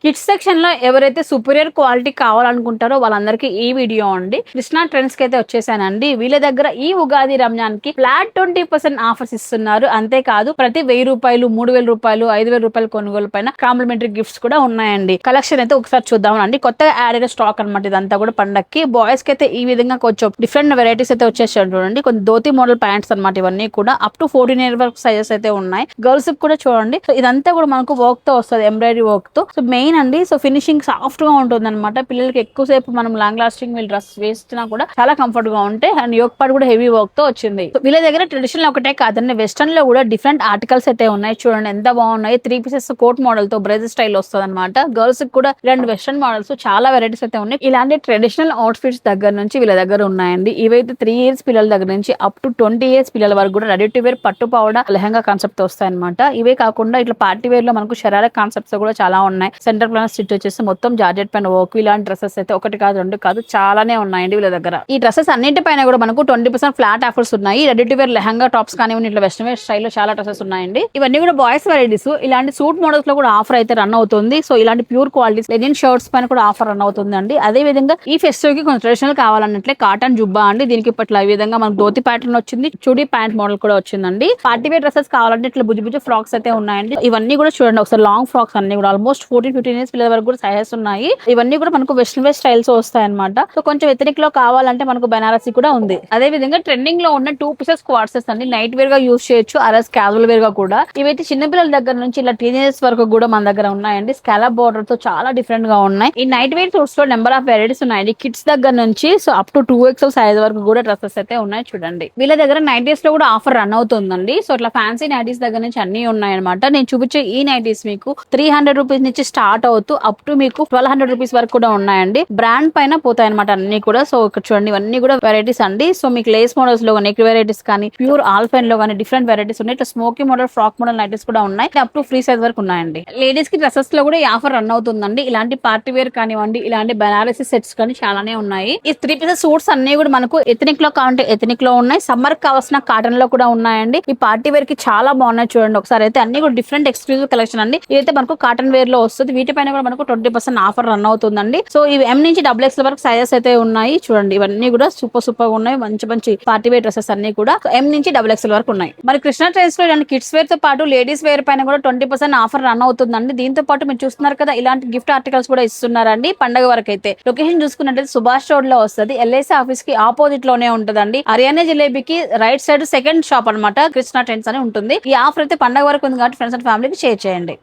Kids section లో ఎవరైతే superior quality కావాలనుకుంటారో వాళ్ళందరికీ ఈ వీడియో అండి. కృష్ణా ట్రెండ్స్ కి అయితే వచ్చేసానండి. వీళ్ళ దగ్గర ఈ ఉగాది రంజాన్ కి ఫ్లాట్ 20% ఆఫర్స్ ఇస్తున్నారు. అంతేకాదు ప్రతి 1000 రూపాయలు, 3000 రూపాయలు, 5000 రూపాయలు కొనుగోలు పైన కాంప్లిమెంటరీ గిఫ్ట్స్ కూడా ఉన్నాయండి. కలెక్షన్ అయితే ఒకసారి చూద్దాం అండి. కొత్తగా యాడ్ అయిన స్టాక్ అనమాట ఇదంతా కూడా పండక్కి. బాయ్స్ కి అయితే ఈ విధంగా కొంచెం డిఫరెంట్ వెరైటీస్ అయితే వచ్చేసాయి చూడండి. కొంచెం ధోతి మోడల్ ప్యాంట్స్ అనమాట ఇవన్నీ కూడా అప్ టు 14 ఇయర్ వరకు సైజెస్ అయితే ఉన్నాయి. గర్ల్స్ కి కూడా చూడండి. సో ఇదంతా కూడా మనకు వర్క్ తో వస్తుంది, ఎంబ్రాయిడరీ వర్క్ తో. సో మెయిన్ అండి, సో ఫినిషింగ్ సాఫ్ట్ గా ఉంటుంది అనమాట. పిల్లలకి ఎక్కువసేపు మనం లాంగ్ లాస్టింగ్ వీళ్ళు డ్రెస్ వేసినా కూడా చాలా కంఫర్ట్ గా ఉంటాయి. అండ్ యోక్ పార్ట్ కూడా హెవీ వర్క్ తో వచ్చింది. సో వీళ్ళ దగ్గర ట్రెడిషనల్ ఒకటే కాదండి, వెస్టర్న్ లో కూడా డిఫరెంట్ ఆర్టికల్స్ అయితే ఉన్నాయి. చూడండి ఎంత బాగున్నాయి. 3 పీసెస్ కోట్ మోడల్ తో బ్రేజర్ స్టైల్ వస్తుంది అనమాట. గర్ల్స్ కి కూడా రెండు వెస్టర్న్ మోడల్స్ చాలా వెరైటీస్ అయితే ఉన్నాయి. ఇలాంటి ట్రెడిషనల్ అవుట్ ఫిట్స్ దగ్గర నుంచి వీళ్ళ దగ్గర ఉన్నాయండి. ఇవైతే 3 ఇయర్స్ పిల్లల దగ్గర నుంచి అప్ టు 20 ఇయర్స్ పిల్లల వరకు కూడా రెడీ టు వేర్ పట్టు పావడ లెహంగా కాన్సెప్ట్ వస్తాయి అనమాట. ఇవే కాకుండా ఇట్లా పార్టీ వేర్ లో మనకు శరార కాన్సెప్ట్స్ కూడా చాలా ఉన్నాయి. సెంటర్ ప్లాన్ స్టిచ్ వచ్చేసి మొత్తం జార్జెట్ పైన వర్క్. ఇలాంటి డ్రెస్సెస్ అయితే ఒకటి కాదు రెండు కాదు చాలానే ఉన్నాయండి వీళ్ళ దగ్గర. ఈ డ్రెస్సెస్ అన్నింటిపైన కూడా మనకు 20% ఫ్లాట్ ఆఫర్స్ ఉన్నాయి. Ready to wear lehenga tops కానివ్వండి, ఇట్లా వెస్టర్న్ వేర్ స్టైల్ లో చాలా డ్రెస్సెస్ ఉన్నాయండి. ఇవన్నీ కూడా బాయ్స్ వెరైటీస్. ఇలాంటి సూట్ మోడల్స్ లో కూడా ఆఫర్ అయితే రన్ అవుతుంది. సో ఇలాంటి ప్యూర్ క్వాలిటీస్ లెనిన్ షర్ట్స్ పైన కూడా ఆఫర్ రన్ అవుతుంది అండి. అదే విధంగా ఈ ఫెస్టివల్ కి కొంచెం ట్రెడిషనల్ కావాలన్నట్లే కాటన్ జుబ్బా అండి. దీనికి ఇప్పట్లో ఈ విధంగా మనకు ధోతి ప్యాటర్న్ వచ్చింది, చుడీ ప్యాంట్ మోడల్ కూడా వచ్చిందండి. పార్టీ వేర్ డ్రెస్సెస్ కావాలంటే ఇట్లా బుజ్జి బుజ్జి ఫ్రాక్స్ అయితే ఉన్నాయండి. ఇవన్నీ కూడా చూడండి ఒకసారి, లాంగ్ ఫ్రాక్స్ అన్ని కూడా ఆల్మోస్ట్ 14-15 ఇయర్స్ పిల్లల వరకు కూడా సైజెస్ ఉన్నాయి. ఇవన్నీ కూడా మనకు వెస్టర్న్ వేర్ స్టైల్స్ వస్తాయి అనమాట. సో కొంచెం ఎథనిక్ లో కావాలంటే మనకు బెనారసీ కూడా ఉంది. అదే విధంగా ట్రెండింగ్ లో ఉన్న 2 పీసెస్ క్వార్టర్స్ అండి. నైట్ వేర్ గా యూస్ చేయొచ్చు, అరస్ క్యాజువల్ వేర్ గా కూడా. ఇవైతే చిన్న పిల్లల దగ్గర నుంచి ఇలా టీనేజర్స్ వరకు కూడా మన దగ్గర ఉన్నాయండి. స్కాలప్ బోర్డర్ తో చాలా డిఫరెంట్ గా ఉన్నాయి. ఈ నైట్ వేర్ సూట్స్ లో నెంబర్ ఆఫ్ వెరైటీస్ ఉన్నాయండి. కిడ్స్ దగ్గర నుంచి so up to 2XL size వరకు కూడా డ్రెస్సెస్ అయితే ఉన్నాయి చూడండి. వీళ్ళ దగ్గర నైటీస్ లో కూడా ఆఫర్ రన్ అవుతుందండి. సో ఇట్లా ఫ్యాన్సీ నైటీస్ దగ్గర నుంచి అన్ని ఉన్నాయన్నమాట. నేను చూపించే ఈ నైటీస్ మీకు 300 రూపీస్ నుంచి స్టార్ట్ అవుతూ అప్ టు మీకు 1200 రూపీస్ వరకు కూడా ఉన్నాయండి. బ్రాండ్ పైన పోతాయి అనమాట అన్ని కూడా. సో ఇక్కడ చూడండి ఇవన్నీ కూడా వెరైటీస్ అండి. సో మీకు లేస్ మోడల్స్ లో నెక్ వెరైటీస్ కానీ, ప్యూర్ ఆల్ఫైన్ లో కానీ డిఫరెంట్ వెరైటీస్ ఉన్నాయి. ఇట్లా smoky model, frock model nighties కూడా ఉన్నాయి. అప్ టు ఫ్రీ సైజ్ వరకు ఉన్నాయండి. లేడీస్ కి డ్రెస్సెస్ లో కూడా ఈ ఆఫర్ రన్ అవుతుందండి. ఇలాంటి పార్టీ వేర్ కానివ్వండి, ఇలాంటి బనారసి సెట్స్ కానీ చాలానే ఉన్నాయి. ఈ 3 పీసెస్ సూట్స్ అన్ని కూడా మనకు ఎథనిక్ లో కావాలంటే ఎథనిక్ లో ఉన్నాయి. సమ్మర్ కావాల్సిన కాటన్ లో కూడా ఉన్నాయండి. ఈ పార్టీ వేర్ కి చాలా బాగున్నాయి చూడండి ఒకసారి అయితే. అన్ని కూడా డిఫరెంట్ ఎక్స్క్లూజివ్ కలెక్షన్ అండి. ఇదైతే మనకు కాటన్ వేర్ లో వస్తుంది. వీటిపైన కూడా మనకు 20% ఆఫర్ రన్ అవుతుందండి. సో ఇవి M నుంచి XXL వరకు సైజెస్ అయితే ఉన్నాయి చూడండి. ఇవన్నీ కూడా సూపర్ ఉన్నాయి. మంచి మంచి పార్టీ వేర్ డ్రెస్సెస్ అన్ని కూడా M నుంచి XXL వరకు ఉన్నాయి. మరి కృష్ణ ట్రెండ్స్ లో ఇలాంటి కిడ్స్ వేర్ తో పాటు లేడీస్ వేర్ పైన కూడా 20% ఆఫర్ రన్ అవుతుందండి. దీంతో పాటు మీరు చూస్తున్నారు కదా, ఇలాంటి గిఫ్ట్ ఆర్టికల్స్ కూడా ఇస్తున్నారండి పండగ వరకు అయితే. లొకేషన్ చూసుకున్నట్లయితే సుభాష్ రోడ్ లో వస్తుంది. LIC ఆఫీస్ కి ఆపోజిట్ లోనే ఉంటదండి. హర్యానా జిలేబీకి రైట్ సైడ్ సెకండ్ షాప్ అనమాట కృష్ణ ట్రెండ్స్ అని ఉంటుంది. ఈ ఆఫర్ అయితే పండగ వరకు ఉంది కాబట్టి ఫ్రెండ్స్ అండ్ ఫ్యామిలీకి షేర్ చేయండి.